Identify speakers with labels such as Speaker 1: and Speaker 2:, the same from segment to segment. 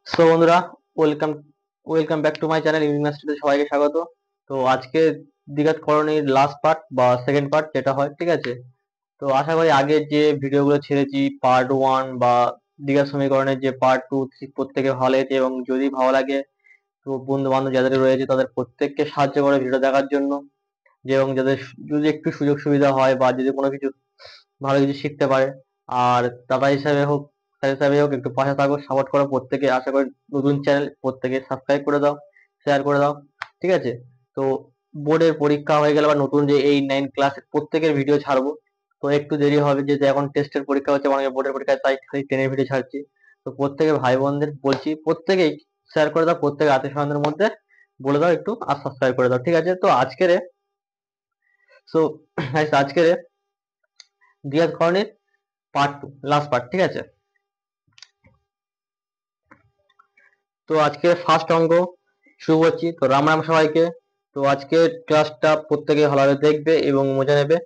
Speaker 1: So বন্ধুরা, welcome welcome back to my channel ইউনিভার্সিটিতে সবাইকে স্বাগত। তো আজকে দ্বিঘাত করণীর লাস্ট পার্ট বা সেকেন্ড পার্ট যেটা হয়, ঠিক আছে। তো আশা করি আগের যে ভিডিওগুলো ছেড়েছি পার্ট 1 বা দ্বিঘাত সমীকরণের যে পার্ট 2 3 প্রত্যেকে ভালো লেগেছে, এবং যদি ভালো লাগে তো বন্ধু বান্ধব যাদের রয়েছে তাদের প্রত্যেককে সাহায্য করে ভিডিও দেখার জন্য, যে এবং যাদের যদি একটু সুযোগ সুবিধা হয় বা যদি কোনো কিছু ভালো কিছু শিখতে পারে। আর দাদা হিসাবে হোক, স্যার হিসাবে হোক, একটু পাশে থাকো, সাপোর্ট করো প্রত্যেকে। আশা করি নতুন চ্যানেল প্রত্যেকে সাবস্ক্রাইব করে দাও, শেয়ার করে দাও, ঠিক আছে। তো বোর্ডের পরীক্ষা হয়ে গেলে বা নতুন যে 8 9 ক্লাস প্রত্যেকের ভিডিও ছাড়বো। তো একটু দেরি হবে যেহেতু এখন টেস্টের পরীক্ষা হচ্ছে, অনেকে বোর্ডের পরীক্ষা, তাই খালি 10 ভিডিও ছাড়ছি। তো প্রত্যেকে ভাই বোনদের বলছি, প্রত্যেকেই শেয়ার করে দাও, প্রত্যেকে আত্মীয় স্বজনদের মধ্যে বলে দাও একটু, আর সাবস্ক্রাইব করে দাও, ঠিক আছে। তো আজকের সো আজকের দ্বিঘাত করণীর পার্ট 2 লাস্ট পার্ট, ঠিক আছে। তো আজকে ফার্স্ট অঙ্ক শুরু করছি। তো রাম রাম সবাইকে। তো আজকে ক্লাসটা প্রত্যেকে ভালোভাবে দেখবে এবং মজা নেবে।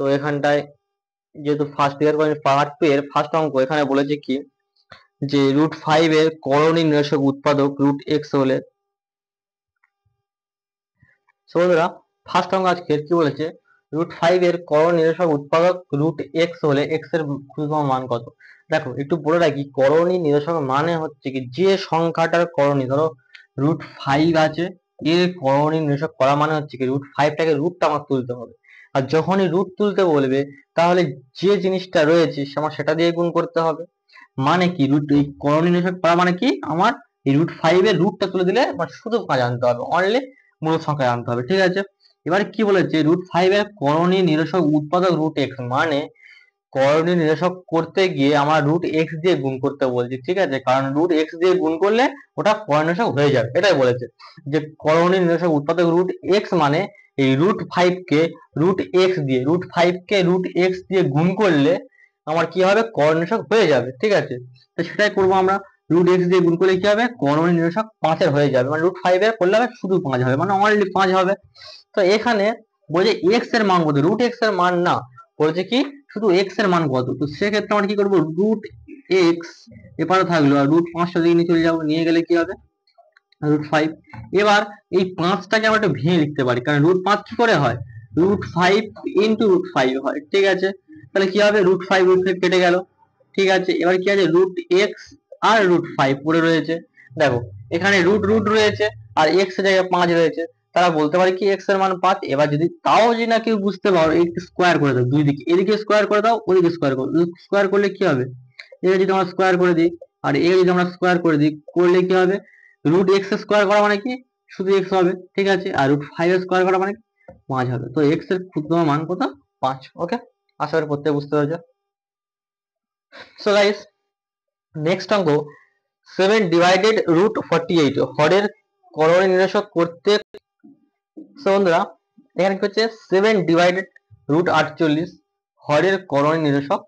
Speaker 1: তো এখানটায় যেহেতু ফার্স্ট ইয়ার পার্ট 2 এর ফার্স্ট অঙ্ক, এখানে বলেছে কি যে √5 এর করণীয় নিরসক উৎপাদক √x হলে। সো বন্ধুরা, ফার্স্ট অঙ্ক আজকের কি বলেছে, √5 এর করণীয় নিরসক উৎপাদক √x হলে x এর ক্ষুদ্রতম মান কত। দেখো একটু বলে রাখি, করণীয় নিরসক মানে হচ্ছে কি যে সংখ্যাটার করণীয়, ধরো √5 আছে, এর করণীয় নিরসক করা মানে হচ্ছে কি √5টাকে রুটটা আমার তুলতে হবে। আর যখনই রুট তুলতে বলবে তাহলে যে জিনিসটা রয়েছে আমার সেটা দিয়ে গুণ করতে হবে। মানে কি রুট, এই করণীয় নিরসক করা মানে কি আমার এই √5 এর রুটটা তুলে দিলে আমার শুধু কাজ আনতে হবে, অনলি মূল সংখ্যায় আনতে হবে, ঠিক আছে। এবারে কি বলেছে, √5 এর করণীয় নিরসক উৎপাদক √x, মানে করণীয় নিরসক করতে গিয়ে আমার √x দিয়ে গুণ করতে বলছি, ঠিক আছে। কারণ √x দিয়ে গুণ করলে ওটা করণীয় নিরসক হয়ে যাবে, এটাই বলেছে। যে করণীয় নিরসক উৎপাদক √x মানে এই √5 কে √x দিয়ে গুণ করলে আমার কি হবে, করণীয় নিরসক হয়ে যাবে, ঠিক আছে। তো সেটাই করবো আমরা। √x দিয়ে গুণ করলে কি হবে, করণীয় নিরসক 5 এর হয়ে যাবে, মানে √5 এর করলে হবে শুধু 5 হবে, মানে অনলি 5 হবে। তো এখানে বলছে x এর মান কত, √x এর মান না, বলছে কি শুধু x এর মান কত। তো সেক্ষেত্রে আমরা কি করবো, √x এপারে থাকলো আর √5টা দিকে নিয়ে চলে যাবো, নিয়ে গেলে কি হবে √5। এবার এই 5টাকে আমরা একটু ভেঙে লিখতে পারি, কারণ √5 কি করে হয়, √5 ইন্টু √5 হয়, ঠিক আছে। তাহলে কি হবে, √5 কেটে গেল, ঠিক আছে। এবার কি আছে, √x আর √5 পড়ে রয়েছে। দেখো এখানে রুট রুট রয়েছে আর x এর জায়গায় 5 রয়েছে, তারা বলতে পারে কি x এর মান 5। এবার যদি তাও যদি না কেউ বুঝতে পারো, একটু স্কোয়ার করে দাও দুই দিকে, এদিকে স্কোয়ার করে দাও ওদিকে স্কোয়ার করো, স্কোয়ার করলে কি হবে, এটা যদি আমরা স্কোয়ার করে দিই আর এর যদি আমরা স্কোয়ার করে দিই, করলে কি হবে, √x স্কোয়ার করা মানে কি শুধু x হবে, ঠিক আছে। আর √5 স্কোয়ার করা মানে 5 হবে। তো x এর ক্ষুদ্রতম মান কত, 5। ওকে, আশা করি প্রত্যেকে বুঝতে পেরেছো। সো গাইস, নেক্সট অঙ্ক 7 ডিভাইডেড √48 হরের করণীয় নিরসক করতে। সো বন্ধুরা, এখানে কি হচ্ছে, 7 ডিভাইডেড √48 হরের করণীয় নিরসক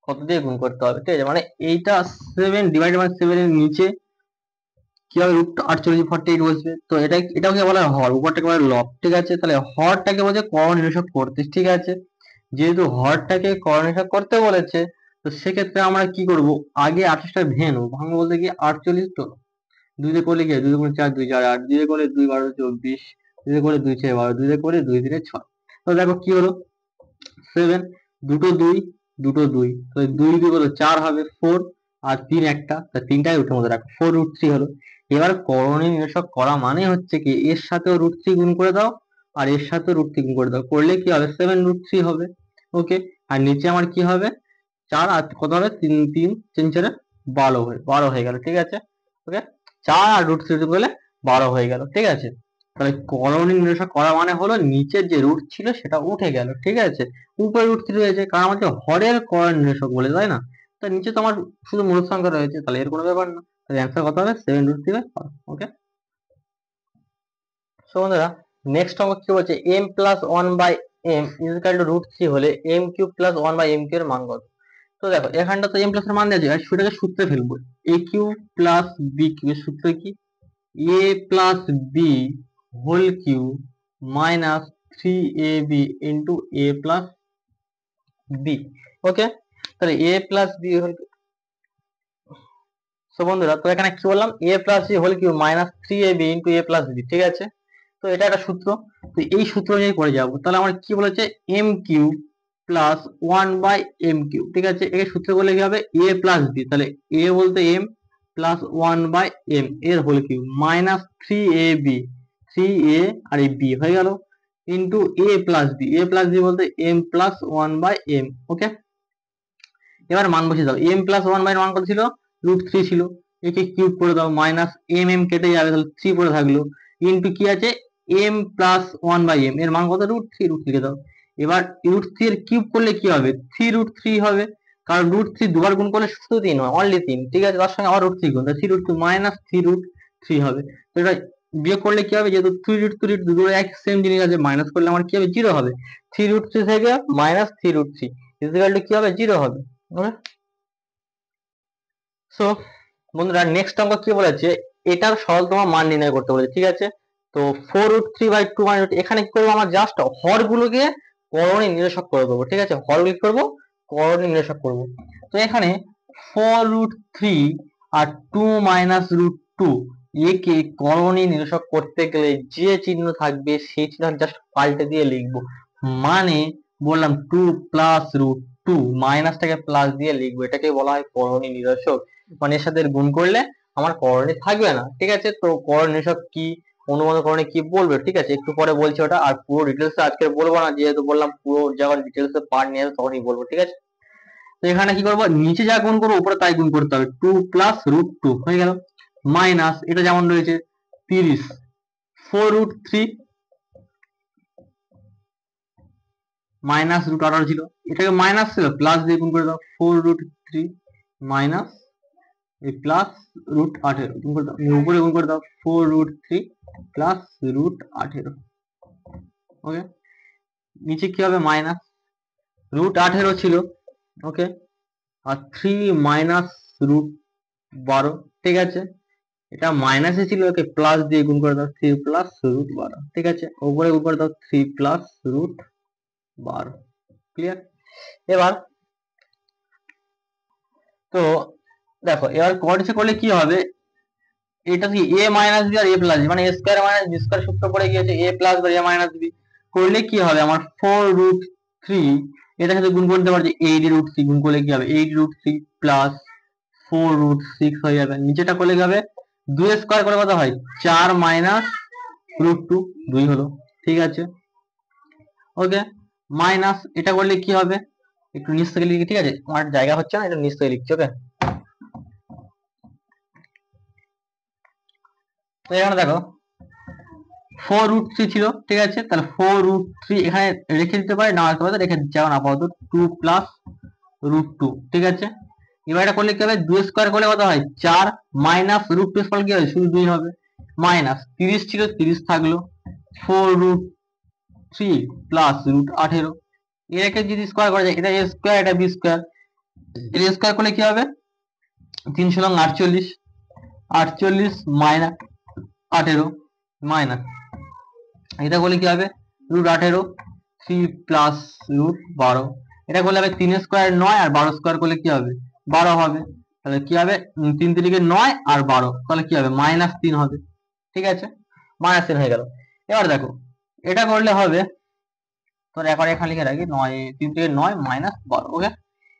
Speaker 1: কত দিয়ে গুণ করতে হবে, ঠিক আছে। মানে এইটা 7 ডিভাইডেড মানে 7 এর নিচে কি হবে, √48 বসবে। তো এটাকে বলা হয় হর, উপরটাকে বলা হয় লব, ঠিক আছে। তাহলে হরটাকে বলছে করণীয় নিরসক করতে, ঠিক আছে। যেহেতু হরটাকে করণীয় নিরসক করতে বলেছে, তো সেক্ষেত্রে আমরা কি করব, আগে 28টা ভেঙে নেবো। ভাঙবো বলতে কি 48 তো 2 দিয়ে করলে কি হয়, 2 4 2 4 8, 2 দিয়ে করলে 2 12 24, 2 দিয়ে করলে 2 6 12, 2 দিয়ে করলে 2 3 6। তো দেখো কি হলো, 7 দুটো 2 দুটো 2, তো 2 দিয়ে করলে 4 হবে 4, আর 3 একটা, তা তিনটাই উঠে মধ্যে রাখো, 4√3 হলো। এবার করণীয় নিরসক করা মানে হচ্ছে কি এর সাথেও √3 গুণ করে দাও আর এর সাথেও √3 গুণ করে দাও, করলে কি হবে 7√3 হবে। ওকে, আর নিচে আমার কি হবে, 4 আর কত হবে, 3 3 3 4 12 হয়ে গেল, ঠিক আছে। ওকে, 4 আর √3 করলে 12 হয়ে গেল, ঠিক আছে। তাহলে করণীয় নিরসক করা মানে হলো নিচের যে রুট ছিল সেটা উঠে গেল, ঠিক আছে। উপরে √3 রয়েছে, কারণ আমাদের হরের করণীয় নিরসক বলে, তাই না। তো নিচে তো আমার শুধু মূল সংখ্যা রয়েছে, তাহলে এর কোনো ব্যাপার না। তাহলে অ্যান্সার কত হবে, 7√3/12। ওকে, সো বন্ধুরা, নেক্সট অঙ্ক কি বলছে, m+1/m √3 হলে m³ + 1/m³ এর মান কত। তো দেখো এখানটা তো m প্লাস এর মান দিয়েছে, আর সেটাকে সূত্রে ফেলবো। a³ + b³ এর সূত্র কি, a + b whole cube minus 3ab into a + b। Okay, তাহলে a + b হোল, তো বন্ধুরা, তো এখানে কি বললাম, a plus B whole cube minus 3ab into a plus B, ঠিক আছে। তো এটা একটা সূত্র, তো এই সূত্র অনুযায়ী করে যাবো। তাহলে আমার কি বলেছে, M Q plus 1/m Q, ঠিক আছে। এই সূত্র করলে কি হবে, a প্লাস বি, তাহলে a বলতে m প্লাস 1/m এর হোল কিউব মাইনাস 3a আর এই b হয়ে গেল ইন্টু a প্লাস বি বলতে m প্লাস 1/m। ওকে, এবার মান বসিয়ে দাও। m প্লাস 1/m মান কত ছিল, √3 ছিল। একে কিউব করে দাও, মাইনাস m কেটে যাবে, তাহলে 3 পড়ে থাকলো, ইন্টু কি আছে m প্লাস 1/m এর মান কত, √3, √3 লিখে দাও। এবার √3 এর কিউব করলে কি হবে, 3√3 হবে, কারণ √3 দুবার গুণ করলে শুধু 3 হয়, অনলি 3, ঠিক আছে। তার সঙ্গে আবার √3 গুণ, তাহলে 3√2 মাইনাস 3√3 হবে। তো এটা বিয়োগ করলে কি হবে, যেহেতু 3√3 দুটো এক সেম জিনিস আছে, মাইনাস করলে আমার কি হবে, 0 হবে। 3√3 থেকে মাইনাস 3√3 ইকুয়াল টু কি হবে, 0 হবে। ওকে, সো বন্ধুরা নেক্সট অঙ্ক কি বলেছে, এটার সরলতম মান নির্ণয় করতে বলেছে, ঠিক আছে। তো 4√3/2 মানে এখানে কি করবো, আমার জাস্ট হরগুলোকে করণে নিরসক করে দেবো, ঠিক আছে। হরগুলো কি করবো, করণে নিরসক করবো। তো এখানে 4√3 আর 2 মাইনাস √2 একে করণে নিরসক করতে গেলে যে চিহ্ন থাকবে সেই চিহ্ন জাস্ট পাল্টে দিয়ে লিখবো। মানে বললাম 2 প্লাস √2 মাইনাসটাকে প্লাস দিয়ে লিখবো, এটাকে বলা হয় করণে নিরসক। মানে এর সাথে গুণ করলে আমার করণে থাকবে না, ঠিক আছে। তো করণে নিরসক কি, অনুবন্ধ করণে কি বলবে, ঠিক আছে, একটু পরে বলছি ওটা। আর পুরো ডিটেলস আজকে বলবো না, যেহেতু বললাম পুরো যখন ডিটেলস পার্ট নিয়ে আসবে তখনই বলবো, ঠিক আছে। তো এখানে কি করবো, নিচে যা গুণ করবো উপরে তাই গুণ করতে হবে, 2 প্লাস √2 হয়ে গেল, মাইনাস এটা যেমন রয়েছে 30, 4√3 মাইনাস √18 ছিল, এটাকে মাইনাস ছিল প্লাস দিয়ে গুণ করে দাও, 4√3 মাইনাস এই প্লাস √18 গুণ করে দাও, উপরে গুণ করে দাও 4√3 প্লাস √18। ওকে, নিচে কি হবে, মাইনাস √18 ছিল, ওকে, আর 3 মাইনাস √12, ঠিক আছে। এটা মাইনাসে ছিল, ওকে প্লাস দিয়ে গুণ করে দাও, 3 প্লাস √12, ঠিক আছে। উপরে গুণ করে দাও 3 প্লাস √12, ক্লিয়ার। এবার তো দেখো, এবার কোয়াড্রেটিক করলে কি হবে, এটা কি a মাইনাস বি আর a প্লাস বি, মানে a square minus B square সূত্র পড়ে গিয়েছে, a প্লাস বা a মাইনাস বি করলে কি হবে, আমার 4√3 এটার সাথে গুণ করতে পারছি 8√3, গুণ করলে কি হবে 8√3 প্লাস 4√6 হয়ে যাবে। নিচেটা করলে কি হবে, 2 স্কয়ার করে কত হয়, 4 মাইনাস √2, 2 হলো, ঠিক আছে। ওকে, মাইনাস এটা করলে কি হবে, একটু নিচ থেকে লিখি, ঠিক আছে, আমার জায়গা হচ্ছে না, এটা নিচ থেকে লিখছি। ওকে, তো এখানে দেখো 4√3 ছিল, ঠিক আছে, তাহলে 4√3 এখানে রেখে দিতে পারি, না রাখতে পারি, রেখে দিচ্ছি এখন আপাতত 2 প্লাস √2, ঠিক আছে। এবার এটা করলে কি হবে, 2 স্কয়ার করলে কত হয় 4 মাইনাস √2 স্কয়ার কি হবে, শুধু 2 হবে, মাইনাস 30 ছিল 30 থাকলো, 4√3 প্লাস √18 এটাকে যদি স্কয়ার করা যায়, এটা a স্কয়ার এটা b স্কয়ার, এটা স্কয়ার করলে কি হবে 3 × 48, 48 মাইনাস 18 মাইনাস এটা করলে কি হবে √18, 3 প্লাস √12, এটা করলে হবে 3 স্কয়ার 9 আর 12 স্কয়ার করলে কি হবে 12 হবে। তাহলে কি হবে 3 3 9 আর 12, তাহলে কি হবে -3 হবে, ঠিক আছে, -3 হয়ে গেল। এবার দেখো এটা করলে হবে, তোর একবার এখানে লিখে রাখি 9 3 3 9 -12। ওকে,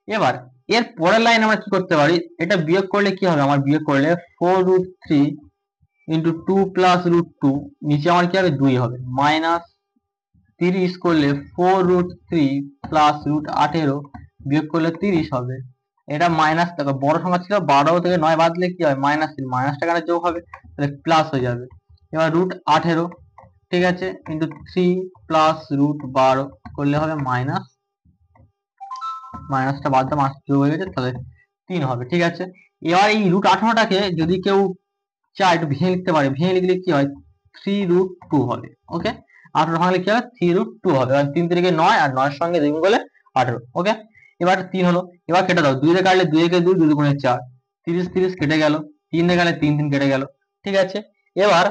Speaker 1: এবার এর পরের লাইন আমরা কি করতে পারি, এটা বিয়োগ করলে কি হবে, আমার বিয়োগ করলে 4√3 ইন্টু 2 প্লাস √2, নিচে আমার কি হবে 2 হবে, মাইনাস 30 করলে 4√3 প্লাস √18 বিয়োগ করলে 30 হবে। এটা মাইনাস, দেখো বড় সংখ্যা ছিল 12 থেকে 9 বাদ দিলে কি হয় -3, মাইনাসটা এখানে যোগ হবে, তাহলে প্লাস হয়ে যাবে। এবার √18, ঠিক আছে, ইন্টু 3 প্লাস √12 করলে হবে মাইনাস, মাইনাসটা বাদ দাও, মাইনাস যোগ হয়ে গেছে, তাহলে 3 হবে, ঠিক আছে। এবার এই √18টাকে যদি কেউ চায় একটু ভেঙে লিখতে পারে, ভেঙে লিখলে কি হয় 3√2 হবে। ওকে, 18 ভাঙলে কি হবে 3√2 হবে, আর 3 3 9 আর 9 এর সঙ্গে 2 গুণ করলে 18। ওকে, এবার 3 হলো, এবার কেটে দাও, 2 দিয়ে কাটলে 2 একে 2, 2 দুগুণে 4, 30 30 কেটে গেল, 3 দিয়ে কাটলে 3 3 কেটে গেল, ঠিক আছে। এবার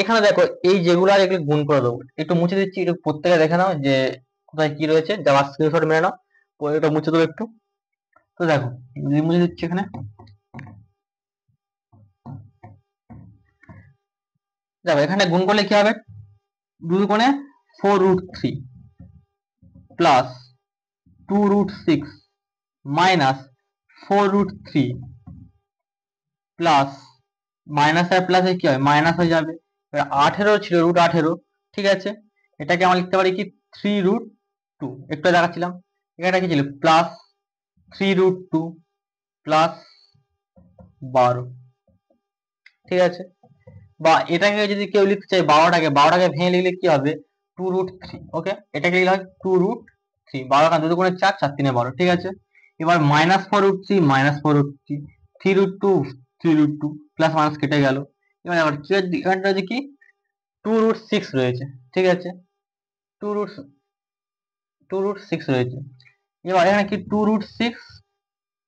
Speaker 1: এখানে দেখো এই যেগুলো আর এগুলো গুণ করে দেবো, একটু মুছে দিচ্ছি, একটু প্রত্যেকে দেখে নাও যে কোথায় কি রয়েছে, যাওয়ার স্ক্রিনশট মেরে নাও, এটা মুছে দেবো একটু। তো দেখো মুছে দিচ্ছি এখানে, দেখো এখানে গুণ করলে কি হবে, 2 কোণে 4√3 প্লাস 2√6 মাইনাস 4√3 প্লাস মাইনাস আর প্লাসে কি হয়, মাইনাস হয়ে যাবে। 18 ছিল √18, ঠিক আছে, এটাকে আমরা লিখতে পারি কি 3√2, একটু দেখাচ্ছিলাম। এখানে কি ছিল প্লাস 3√2 প্লাস 12, ঠিক আছে। বা এটাকে যদি কেউ লিখতে চাই 12টাকে ভেঙে লিখলে কি হবে 2√3, ওকে, এটাকে লিখলে হয় 2√3, 12 2 গুণে 4, 4 3 12, ঠিক আছে। এবার মাইনাস 4√3 মাইনাস 4√3, 3√2 3√2, প্লাস মাইনাস কেটে গেল। এবার আবার কি এখানটা যে কি 2√6 রয়েছে, ঠিক আছে, 2√6 রয়েছে। এবার এখানে কি 2√6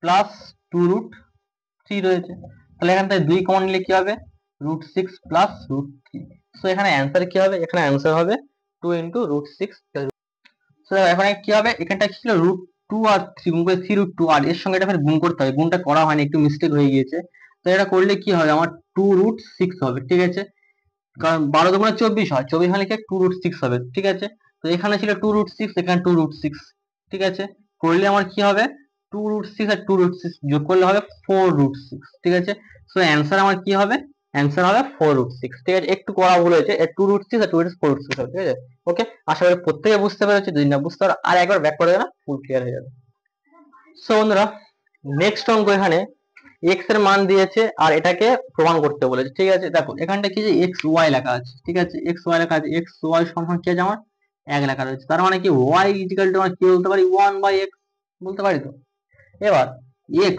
Speaker 1: প্লাস 2√3 রয়েছে, তাহলে এখান থেকে 2 কমন নিলে কি হবে √6 প্লাস √3। সো এখানে অ্যান্সার কি হবে, এখানে অ্যান্সার হবে 2 ইন্টু √6। সো এখন কি হবে, এখানটা ছিল √2 আর 3 গুণ করে 3√2, আর এর সঙ্গে এটা গুণ করতে হবে, গুণটা করা হয়নি, একটু মিস্টেক হয়ে গিয়েছে। তো এটা করলে কি হবে আমার 2√6 হবে, ঠিক আছে, কারণ 12 দুগুণে 24 হয়, 24 মানে কি 2√6 হবে, ঠিক আছে। তো এখানে ছিল 2√6, এখানে 2√6, ঠিক আছে, করলে আমার কি হবে 2√6 আর 2√6 যোগ করলে হবে 4√6, ঠিক আছে। সো অ্যান্সার আমার কি হবে, অ্যান্সার হবে 4√6, ঠিক আছে, একটু করা ভুল হয়েছে, 2√6 আর 2√6 4√6 হবে, ঠিক আছে। ওকে, আশা করি প্রত্যেকে বুঝতে পেরেছে, যদি না বুঝতে পারো আর একবার ব্যাক করে দেনা, ফুল ক্লিয়ার হয়ে যাবে। সো বন্ধুরা, নেক্সট অঙ্ক, এখানে x এর মান দিয়েছে আর এটাকে প্রমাণ করতে বলেছে, ঠিক আছে। দেখো এখানটা কি যে x y লেখা আছে, ঠিক আছে, x y লেখা আছে, x y সমান কি আছে আমার 1 লেখা রয়েছে, তার মানে কি y ইকুয়াল টু আমরা কি বলতে পারি 1/x বলতে পারি। তো এবার x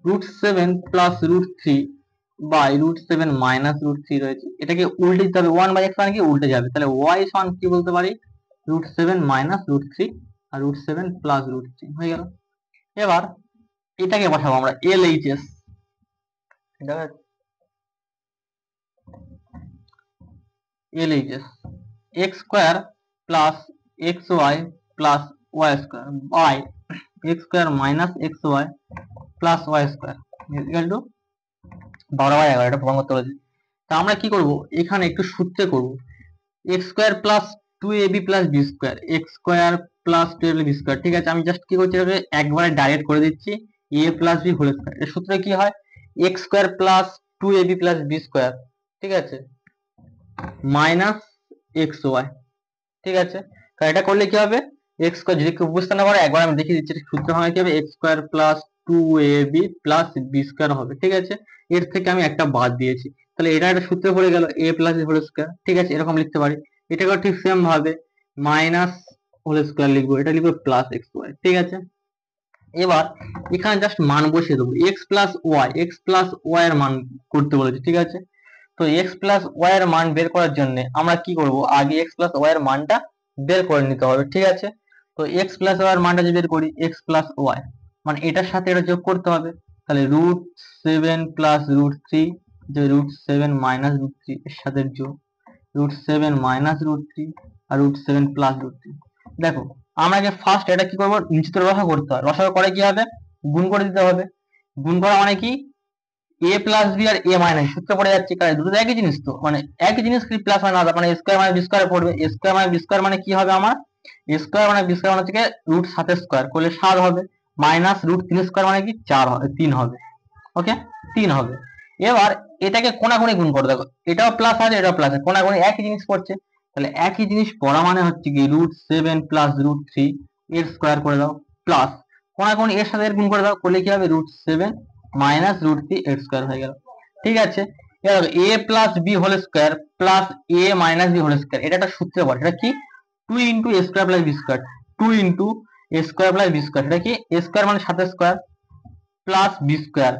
Speaker 1: √7 প্লাস √3 বাই √7 মাইনাস √3 রয়েছে, এটাকে উল্টে দিতে হবে, 1/x মানে কি উল্টে যাবে, তাহলে y সমান কি বলতে পারি √7 মাইনাস √3 আর √7 প্লাস √3 হয়ে গেল। এবার এটাকে বসাবো আমরা LHS, LHS x square plus xy plus y square by x square minus xy plus y square equal to 12/11, এটা প্রমাণ করতে বলেছি। তা আমরা কি করব, এখানে একটু সূত্রে করব, x square plus 2ab plus b square, x square plus 2ab square, ঠিক আছে। আমি জাস্ট কি করছি, এটাকে একবারে ডাইরেক্ট করে দিচ্ছি a plus b whole square. এর সূত্রে কি হয় x square plus 2ab plus b square, ঠিক আছে, মাইনাস xy, ঠিক আছে। কারণ এটা করলে কি হবে x স্কয়ার, যদি কেউ বুঝতে না পারে একবার আমি দেখিয়ে দিচ্ছি, সূত্র হয় কি হবে x square plus 2ab plus b square হবে, ঠিক আছে। এর থেকে আমি একটা বাদ দিয়েছি, তাহলে এটা একটা সূত্র পড়ে গেল a plus b whole square, ঠিক আছে, এরকম লিখতে পারি। এটাকে ঠিক সেম ভাবে মাইনাস হোল স্কয়ার লিখবো, এটা লিখবো প্লাস xy, ঠিক আছে। এবার এখানে জাস্ট মান বসিয়ে দেবো, x প্লাস y এর মান করতে বলেছি, ঠিক আছে। তো x প্লাস ওয়াই এর মান বের করার জন্য আমরা কি করব, আগে x প্লাস ওয়াই এর মানটা বের করে নিতে হবে, ঠিক আছে। তো x প্লাস ওয়াই এর মানটা যদি বের করি, x প্লাস ওয়াই মানে এটার সাথে এটা যোগ করতে হবে, তাহলে √7 প্লাস √3 যে √7 মাইনাস √3 এর সাথে যোগ √7 মাইনাস √3 আর √7 প্লাস √3। দেখো আমরা আগে ফার্স্ট এটা কি করব, নিচে তো রসাগু করতে হয়, রসাগু করে কি হবে গুণ করে দিতে হবে, গুণ করা মানে কি a প্লাস বি আর a মাইনাস সূত্র পড়ে যাচ্ছে, কারণ দুটো একই জিনিস, তো মানে একই জিনিস কি প্লাস মানে আলাদা, মানে a স্কয়ার মানে b স্কয়ার পড়বে, a স্কয়ার মানে b স্কয়ার মানে কি হবে আমার a স্কয়ার মানে b স্কয়ার মানে থেকে √7 স্কয়ার করলে 7 হবে, মাইনাস √3 স্কয়ার মানে কি 4 হবে, 3 হবে, ওকে 3 হবে। এবার এটাকে কোণাকুণি গুণ করে দেখো, এটাও প্লাস আছে এটাও প্লাস আছে, কোণাকুণি একই জিনিস পড়ছে, তাহলে একই জিনিস পড়া মানে হচ্ছে কি √7 প্লাস √3 এর স্কয়ার করে দাও, প্লাস কোণাকুণি এর সাথে এর গুণ করে দাও, করলে কি হবে √7 মাইনাস √3 এর স্কয়ার হয়ে গেল, ঠিক আছে। এবার a plus B whole square plus a minus B whole square, এটা একটা সূত্রে পড়ে, এটা কি 2 into a square plus B square, 2 into a square plus B square, এটা কি a স্কয়ার মানে 7 square plus B square,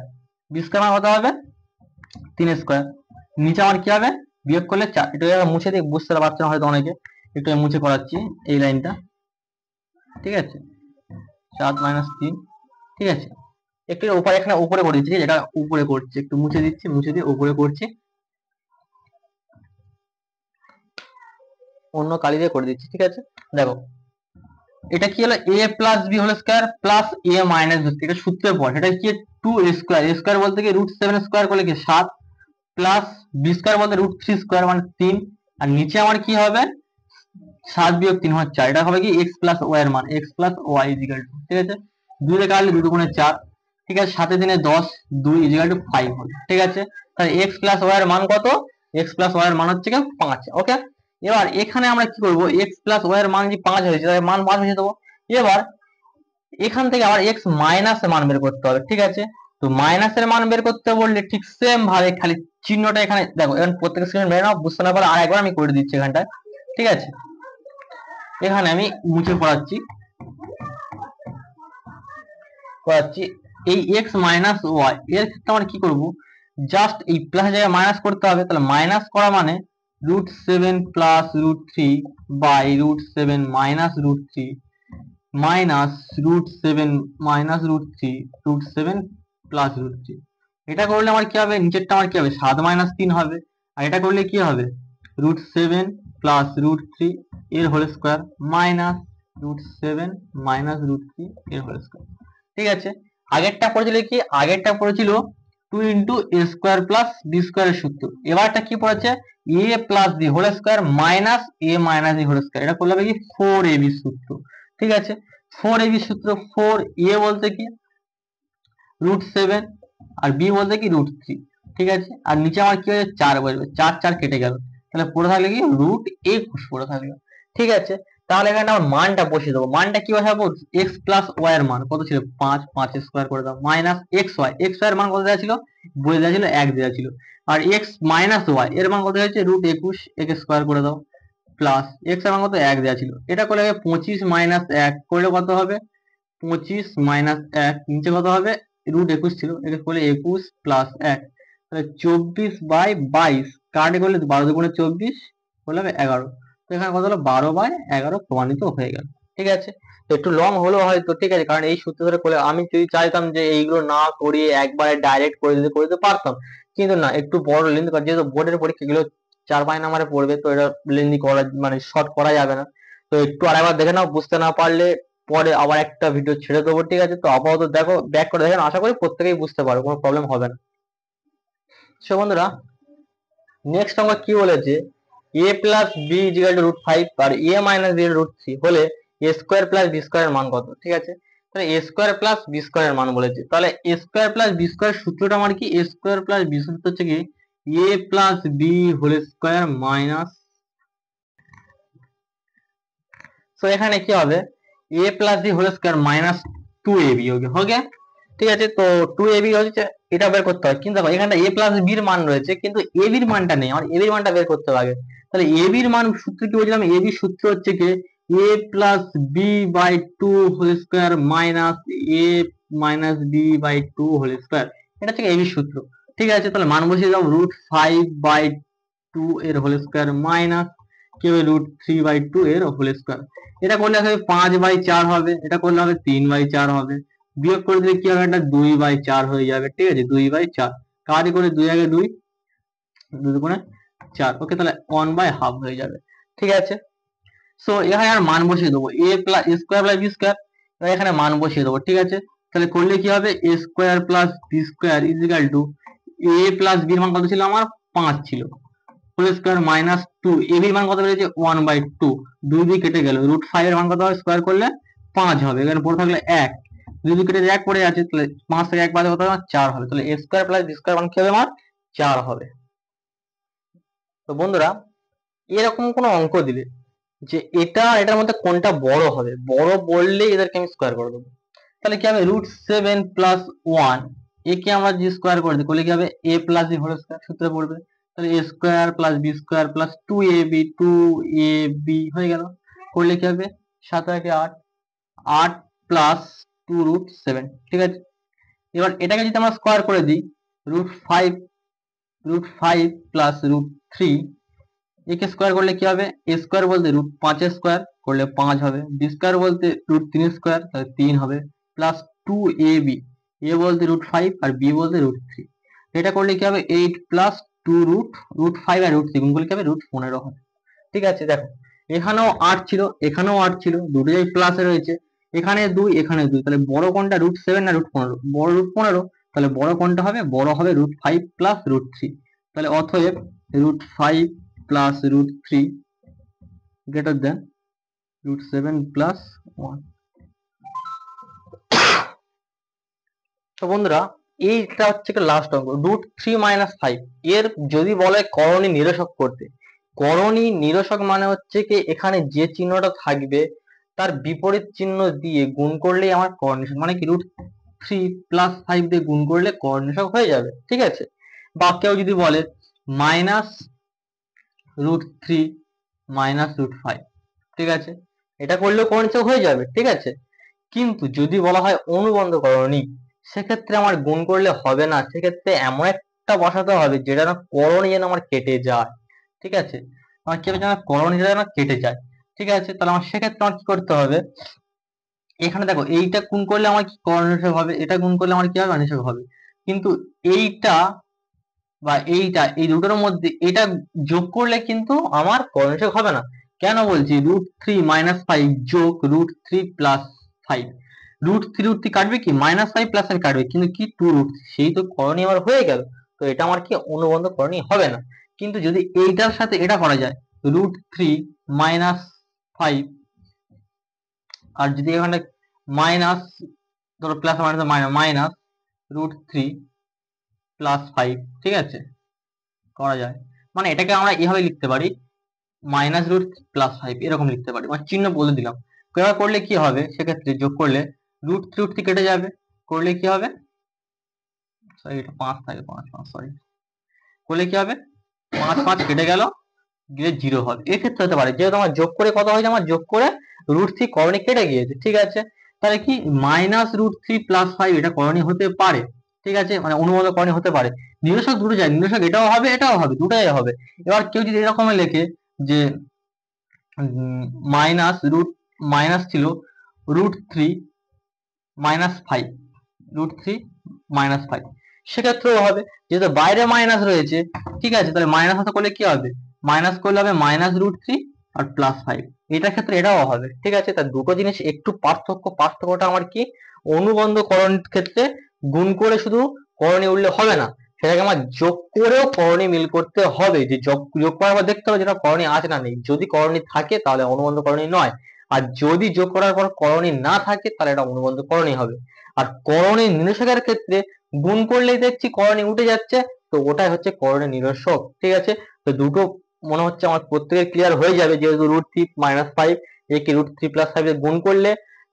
Speaker 1: B square মানে কত হবে 3 স্কয়ার, নিচে আমার কি হবে বিয়োগ করলে 4, এটা মুছে দিয়ে বুঝতে পারছেন হয়তো অনেকে, একটু মুছে করাচ্ছি এই লাইনটা, ঠিক আছে, 7 মাইনাস 3, ঠিক আছে। একটু উপরে এখানে উপরে করে দিচ্ছি, এটা উপরে করছি, একটু মুছে দিচ্ছি, মুছে দিয়ে উপরে করছি, অন্য কালি দিয়ে করে দিচ্ছি, ঠিক আছে। দেখো এটা কি হলো a plus B whole square plus a minus B, এটা সূত্রের পর, এটা কি 2 স্কয়ার, স্কয়ার বলতে কি √7 স্কয়ার করলে কি 7 প্লাস বি স্কোয়ার বলতে রুট 3 স্কোয়ার মানে 3, আর নিচে আমার কি হবে 7 বিয়োগ 3 হয় 4, এটা হবে কি x প্লাস ওয়াই এর মান, x plus Y equal to, ঠিক আছে 2 দিয়ে কাটলে 2 দুগুণে 4, ঠিক আছে 7 দিনে 10, 2 ইজিক্যাল টু 5 হলো, ঠিক আছে। তাহলে x প্লাস ওয়াই এর মান কত, x প্লাস ওয়াই এর মান হচ্ছে কি 5, ওকে। এবার এখানে আমরা কি করব, x প্লাস ওয়াই এর মান যে 5 হয়েছে তার মান 5 বসিয়ে দেবো। এবার এখান থেকে আবার x মাইনাস এর মান বের করতে হবে, ঠিক আছে। তো মাইনাসের মান বের করতে বললে ঠিক সেম ভাবে খালি চিহ্নটা এখানে দেখো, এখন প্রত্যেক স্ক্রিন মেরে নাও, বুঝতে না পারলে আরেকবার আমি করে দিচ্ছি এখানটায়, ঠিক আছে। এখানে আমি মুছে পড়াচ্ছি এই x মাইনাস ওয়াই এর ক্ষেত্রে আমরা কি করব, জাস্ট এই প্লাস জায়গায় মাইনাস করতে হবে। তাহলে মাইনাস করা মানে √7 plus √3 by √7 minus √3 minus √7 minus √3 √7 plus √3। এটা করলে আমার কি হবে, নিচেরটা আমার কি হবে 7 মাইনাস 3 হবে, আর এটা করলে কি হবে √7 প্লাস √3 এর হোল স্কয়ার মাইনাস √7 মাইনাস √3 এর হোল স্কয়ার, ঠিক আছে। আগেরটা পড়েছিল কি, আগেরটা পড়েছিল 2 into a square plus B স্কোয়ারের সূত্র, এবারটা কি পড়েছে A plus B whole square minus A minus B whole square, এটা করলে হবে কি 4ab সূত্র, ঠিক আছে। 4ab সূত্র, 4a বলতে কি √7 আর b বলতে কি √3, ঠিক আছে। আর নিচে আমার কি হয়েছে 4 বসবে, 4 4 কেটে গেল, তাহলে পড়ে থাকলে কি √21 পড়ে থাকলো, ঠিক আছে। তাহলে এখানে আমার মানটা বসিয়ে দেবো, মানটা কি বসাবো, x প্লাস ওয়াই এর মান কত ছিল 5, 5 স্কোয়ার করে দাও মাইনাস xy, xy এর মান কত দেওয়া ছিল, বলে দেওয়া ছিল 1 দেওয়া ছিল, আর x মাইনাস ওয়াই এর মান কত হয়েছে √21, একে স্কোয়ার করে দাও প্লাস x এর মান কত 1 দেওয়া ছিল, এটা করলে 25 মাইনাস 1 করলে কত হবে 25 মাইনাস 1, নিচে কত হবে √21 ছিল, এটা করলে 21 প্লাস 1, তাহলে 24/22 কাটে করলে 12 দুগুণে 24 করলে হবে 11, তো এখানে কত হলো 12/11 প্রমাণিত হয়ে গেল, ঠিক আছে। তো একটু লং হলো হয়তো, ঠিক আছে, কারণ এই সূত্র ধরে করলে আমি যদি চাইতাম যে এইগুলো না করিয়ে একবারে ডাইরেক্ট করে দিতে পারতাম, কিন্তু না একটু বড় লেন্থ, যেহেতু বোর্ডের পরীক্ষা গুলো 4-5 নাম্বারে পড়বে, তো এটা লেন্থি করা মানে শর্ট করা যাবে না, তো একটু আরেকবার দেখে নাও, বুঝতে না পারলে পরে আবার একটা ভিডিও ছেড়ে দেবো, ঠিক আছে। তো আপাতত দেখো, ব্যাক করে দেখেন, আশা করি প্রত্যেকেই বুঝতে পারো, কোনো প্রবলেম হবে না। সো বন্ধুরা, নেক্সট আমরা কি বলেছে, a plus B equal to √5 আর a মাইনাস বি √3 হলে a square plus B square মান কত, ঠিক আছে। তাহলে a square plus B square মান বলেছে, তাহলে a square plus B square সূত্রটা আমার কি, a স্কোয়ার প্লাস বি সূত্র হচ্ছে কি a plus B whole square minus, তো এখানে কি হবে a plus B whole square minus 2ab হবে, ঠিক আছে। তো 2ab হচ্ছে এটা বের করতে হয়, কিন্তু দেখো এখানটা a প্লাস b এর মান রয়েছে, কিন্তু ab এর মানটা নেই, আমার ab এর মানটা বের করতে হবে। তাহলে ab এর মান সূত্র কি বলছিলাম, ab সূত্র হচ্ছে কি a plus b by 2 whole square minus a minus b by 2 whole square, এটা হচ্ছে ab সূত্র, ঠিক আছে। তাহলে মান বসিয়ে দাও √5/2 এর হোল স্কোয়ার মাইনাস কি হবে √3/2 এর হোল স্কোয়ার, এটা করলে হবে 5/4 হবে, এটা করলে হবে 3/4 হবে, বিয়োগ করে দিলে কি হবে, এটা 2/4 হয়ে যাবে, ঠিক আছে 2/4 কাটি করে 2 আগে 2 2 দুগুণে 4, ওকে, তাহলে 1/2 হয়ে যাবে, ঠিক আছে। সো এখানে আর মান বসিয়ে দেবো a plus a square plus B square, এখানে মান বসিয়ে দেবো, ঠিক আছে। তাহলে করলে কি হবে a square plus B square equal to a plus B এর মান কত ছিল আমার 5 ছিল, হোল স্কোয়ার মাইনাস 2 ab এর মান কত বেরিয়েছে 1/2, 2 দিয়ে কেটে গেল, √5 এর মান কত হবে স্কোয়ার করলে 5 হবে, এখানে পড়ে থাকলে 1, 2 দিয়ে কেটে 1 পড়ে আছে, তাহলে 5 থেকে 1 বাদে কত হবে 4 হবে, তাহলে a square plus B square মান কি হবে আমার 4 হবে। তো বন্ধুরা, এরকম কোনো অঙ্ক দিলে যে এটার মধ্যে কোনটা বড় হবে, বড় বললে এদেরকে আমি স্কোয়ার করে দেবো, তাহলে কি হবে √7 প্লাস 1 একে আমরা যে স্কোয়ার করে দিই করলে কি হবে a plus B whole square সূত্রে পড়বে, তাহলে a square plus B square plus 2ab হয়ে গেল, করলে কি হবে 7 থেকে 8, 8 প্লাস 2√7, ঠিক আছে। এবার এটাকে যদি আমরা স্কোয়ার করে দিই √5 প্লাস √3 একে স্কোয়ার করলে কি হবে, a স্কোয়ার বলতে √5 স্কোয়ার করলে 5 হবে, বি স্কোয়ার বলতে √3 স্কোয়ার তাহলে 3 হবে, প্লাস 2ab, a বলতে √5 আর b বলতে √3, এটা করলে কি হবে 8 প্লাস 2 √5 আর √3 গুণ করলে কি হবে √15 হবে, ঠিক আছে। দেখো এখানেও 8 ছিল, এখানেও 8 ছিল, দুটো জায়গায় প্লাসে রয়েছে, এখানে 2 এখানে 2, তাহলে বড় কোনটা √7 না √15, বড় √15, তাহলে বড় কোনটা হবে, বড় হবে √5 প্লাস √3, তাহলে অতএব √5 প্লাস √3 গ্রেটার দেন √7 প্লাস 1। তো বন্ধুরা এইটা হচ্ছে লাস্ট অঙ্ক √3 - 5। এর যদি বলে করণী নিরসক করতে, করণী নিরসক মানে হচ্ছে কি এখানে যে চিহ্নটা থাকবে তার বিপরীত চিহ্ন দিয়ে গুণ করলেই আমার করণী নিরসক, মানে কি √3 + 5 দিয়ে গুণ করলে করণী নিরসক হয়ে যাবে, ঠিক আছে। বা কেউ যদি বলে -√3 - √5, ঠিক আছে, এটা করলেও করণী নিরসক হয়ে যাবে, ঠিক আছে। কিন্তু যদি বলা হয় অনুবন্ধ করণী, সেক্ষেত্রে আমার গুণ করলে হবে না, সেক্ষেত্রে এমন একটা বসাতে হবে যেটা না করণী যেন আমার কেটে যায়, ঠিক আছে। আমার কি হবে, যেন করণী যেন কেটে যায়, ঠিক আছে। তাহলে আমার সেক্ষেত্রে আমার কি করতে হবে, এখানে দেখো এইটা গুণ করলে আমার কি করণী নিরসক হবে, এটা গুণ করলে আমার কি হবে, নিরসক হবে। কিন্তু এইটা বা এইটা, এই দুটোর মধ্যে এটা যোগ করলে কিন্তু আমার করণী নিরসক হবে না। কেন বলছি, √3 - 5 যোগ √3 + 5, √3 কাটবে কি, -5 + 5 কাটবে, কিন্তু কি 2√3, সেই তো করণী আমার হয়ে গেল। তো এটা আমার কি অনুবন্ধ করণী হবে না। কিন্তু যদি এইটার সাথে এটা করা যায়, √3 - 5, আর যদি এখানে মাইনাস, ধরো প্লাস মাইনাস √3 + 5, ঠিক আছে, করা যায়। মানে এটাকে আমরা এভাবে লিখতে পারি, -√3 + 5 এরকম লিখতে পারি, মানে চিহ্ন বলে দিলাম। এবার করলে কি হবে, সেক্ষেত্রে যোগ করলে √3 কেটে যাবে, করলে কি হবে, সরি এটা 5 থাকে, 5 সরি, করলে কি হবে, 5 কেটে গেল, গিয়ে 0 হবে। এক্ষেত্রে হতে পারে যেহেতু আমার যোগ করে কত হয়েছে, আমার যোগ করে √3 করণী কেটে গিয়েছে, ঠিক আছে। তাহলে কি -√3 + 5 এটা করণী হতে পারে, ঠিক আছে, মানে অনুবন্ধ করণী হতে পারে। নিরসক দুটো যায়, নিরসক এটাও হবে এটাও হবে, দুটাই হবে। এবার কেউ যদি এরকম লেখে যে মাইনাস ছিল √3 - 5, √3 - 5, সেক্ষেত্রেও হবে, যেহেতু বাইরে মাইনাস রয়েছে, ঠিক আছে। তাহলে মাইনাস হাতে করলে কি হবে, মাইনাস করলে হবে -√3 আর +5, এটার ক্ষেত্রে এটাও হবে, ঠিক আছে। তার দুটো জিনিস একটু পার্থক্যটা আমার কি, অনুবন্ধ করণীর ক্ষেত্রে গুণ করে শুধু করণী উঠলে হবে না, সেটাকে আমার যোগ করেও করণী মিল করতে হবে। যে যোগ যোগ করার পর দেখতে হবে যেটা করণী আছে না নেই, যদি করণী থাকে তাহলে অনুবন্ধ করণী নয়, আর যদি যোগ করার পর করণী না থাকে তাহলে এটা অনুবন্ধ করণী হবে। আর করণী নিরসকের ক্ষেত্রে গুণ করলেই দেখছি করণী উঠে যাচ্ছে, তো ওটাই হচ্ছে করণী নিরসক, ঠিক আছে। তো দুটো মনে হচ্ছে আমার প্রত্যেকের ক্লিয়ার হয়ে যাবে, যেহেতু √3 - 5 একে √3 + 5 গুণ করলে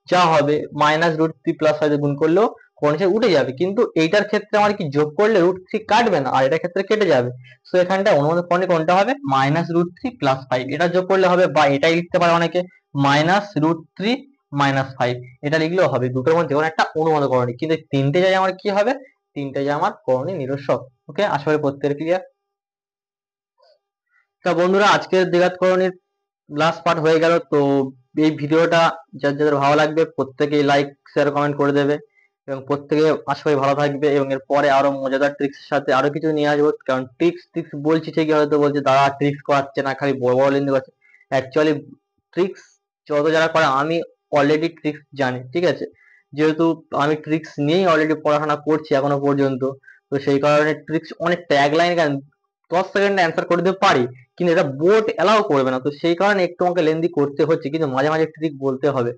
Speaker 1: যা হবে, -√3 + 5 গুণ করলেও করণী উঠে যাবে। কিন্তু এইটার ক্ষেত্রে আমার কি যোগ করলে √3 কাটবে না, আর এটার ক্ষেত্রে কেটে যাবে। তো এখানটা অনুবন্ধ করণী কোনটা হবে, -√3 + 5 এটা যোগ করলে হবে, বা এটাই লিখতে পারে অনেকে -√3 - 5, এটা লিখলেও হবে। দুটোর মধ্যে কোনো একটা অনুবন্ধ করণী, কিন্তু তিনটে জায়গায় আমার কি হবে, তিনটে জায়গায় আমার করণী নিরসক। ওকে, আশা করি প্রত্যেকের ক্লিয়ার। তা বন্ধুরা আজকের দ্বিঘাত করণীর লাস্ট পার্ট হয়ে গেল। তো এই ভিডিওটা যার যাদের ভালো লাগবে প্রত্যেকেই লাইক শেয়ার কমেন্ট করে দেবে, এবং প্রত্যেকে আশা করি ভালো থাকবে। এবং এর পরে আরো মজাদার ট্রিক্স সাথে আরো কিছু নিয়ে আসবো, কারণ ট্রিক্স ট্রিক্স বলছি ঠিকই, হয়তো বলছে দাদা ট্রিক্স করাচ্ছে না, খালি বড় বড় লেন্দি করছে। অ্যাকচুয়ালি ট্রিক্স যত যারা করে, আমি অলরেডি ট্রিক্স জানি, ঠিক আছে। যেহেতু আমি ট্রিক্স নিয়েই অলরেডি পড়াশোনা করছি এখনো পর্যন্ত, তো সেই কারণে ট্রিক্স অনেক ট্যাগ লাইন 10 সেকেন্ডে অ্যান্সার করে দিতে পারি, কিন্তু এটা বোর্ড এলাও করবে না, তো সেই কারণে একটু আমাকে লেন্দি করতে হচ্ছে, কিন্তু মাঝে মাঝে ট্রিক বলতে হবে।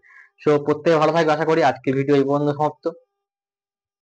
Speaker 1: সো প্রত্যেকে ভালো থাকবে, আশা করি। আজকের ভিডিও এই পর্যন্ত সমাপ্ত।